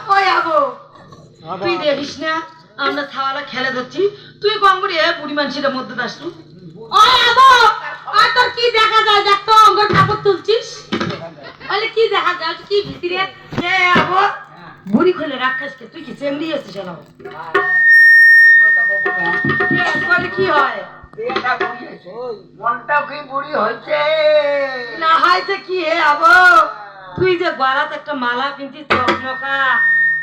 ওই আবো তুই দেখিস না আমরা থাওয়ালা খেলে ধরছি তুই গঙ্গুরি বুড়ি মানুষের মধ্যে আসলু ওই আবো আর তোর কি দেখা যায় দেখ তো অঙ্গর কাপড় তুলছিস বলে কি দেখা যায় কি ভিতরে এ আবো বুড়ি খুলে রাখাসকে তুই কি চেংড়ি আছিস না বলে কি হয় মনটা কি বুড়ি হয়েছে না হয়তো কি হে আবো তুই যে গলাতে একটা মালা পিনছিস চকমকা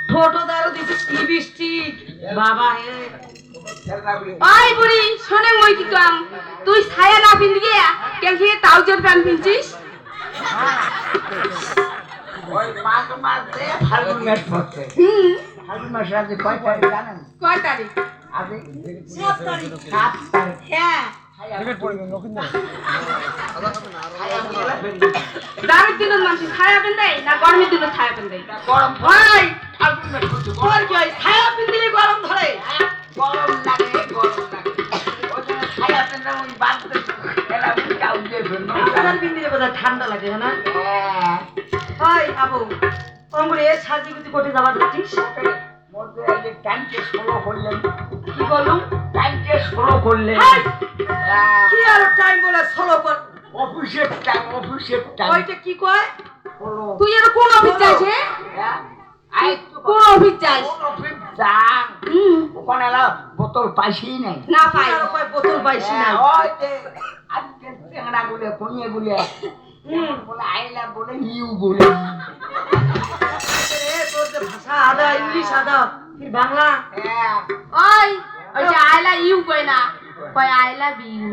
ঠোঁটো দারো দিছিস লিপস্টিক বাবা হে ওই বুড়ি শোনে মই কি কাম তুই ছায়া না পিন গিয়া কেন কি ট্রাউজার প্যান্ট পিনছিস ওই মাঘ মাসে ফাল্গুন মাস পড়ছে ফাল্গুন মাসে আজ কয় তারিখ জানেন কয় তারিখ আজ 7 তারিখ 7 তারিখ হ্যাঁ টিকিট পড়ে গেল দামের দিনের মানুষ ছায়া পিন দেয় না গরমের দিনে ছায়া পিন দেয় গরম ভাই ফাল্গুন মাস পড়ছে তোর কি হয় ছায়া পিনদিলে গরম ধরে গরম লাগে ওই জন্য ছায়া পেন ওই বাঁধতে এলা উঠাও দিয়ে ফেলল ছায়া পিনদিলে বোধহয় ঠান্ডা লাগে না ওই আবু অঙ্গুরে সাজিগুজি কোটে যাবার দেখছিস মধ্যে এই যে টাইমকে স্লো করলেন কি বললুম টাইমকে স্লো করলেন হেই! কি আর টাইম বলে সলো কর অফিসের টাইম ওইটা কি কয় স্লো তুই এর কোন অফিস যাইছ আই তো কোন অফিস যাইছ কোন অফিস যান ওখানে এলা বোতল পাইছি নাই না পাই আর কয় বোতল পাইছি না ওই যে আজকে টেংরা গুলে কোনিয়ে গুলে বলে আইলা বলে ইউ বলে রে তোর যে ভাষা আদা ইংলিশ আদা ফির বাংলা হ্যাঁ ওই ওই যে আই লাভ ইউ কই না কই I love you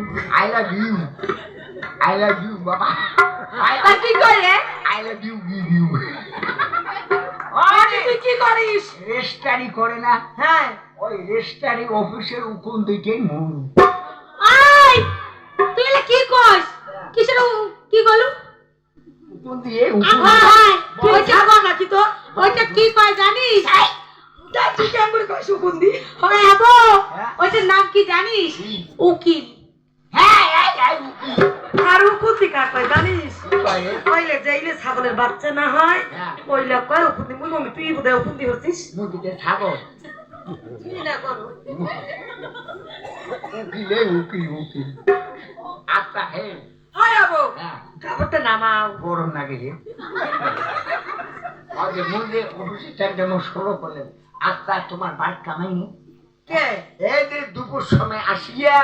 I love you বাবা তা কি কই রে I love you give you তুই কি করিস রেস্টারি করে না হ্যাঁ ওই রেস্টারি অফিসের উকুন দুইটাই মন আই তুই এলা কি কইস কিসের কি কইলু উকুন দিয়ে উকুন আই তুই ছাগল নাকি তো ওইটা কি কয় জানিস তা তুই কেমন করে কইস উকুন্দি ওই আবো ওইটার নাম কি জানিস উকিল হ্যাঁ এই উকিল আর উকুন্দি কার কয় জানিস কয় কইলে যাইলে ছাগলের বাচ্চা না হয় হ্যাঁ। কইলে কয় উকুন্দি মুই মমি তুই বোধহয় উকুন্দি হচ্ছিস মুদিতে থাকো তুই না করো উকিল আচ্ছা হে হয় আবো হ্যাঁ কাপড়টা নামাও গরম লাগে রে আজ মুদে অফিসের টাইমটা মোট স্লো করলেন আচ্ছা তোমার বাড়ি কামাই নেই কে এই যে দুপুর সময় আসিয়া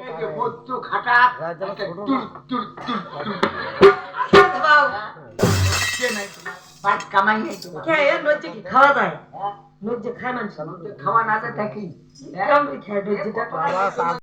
এই যে বস্তু খাটা টুর টুর টুর টুর বাও কে নাই তোমার বাড়ি কামাই নেই তোমার কে এর নজ্জে কি খাওয়া যায় নজ্জে খায় মানুষ খাওয়া না থাকি কেমন খায় নজ্জেটা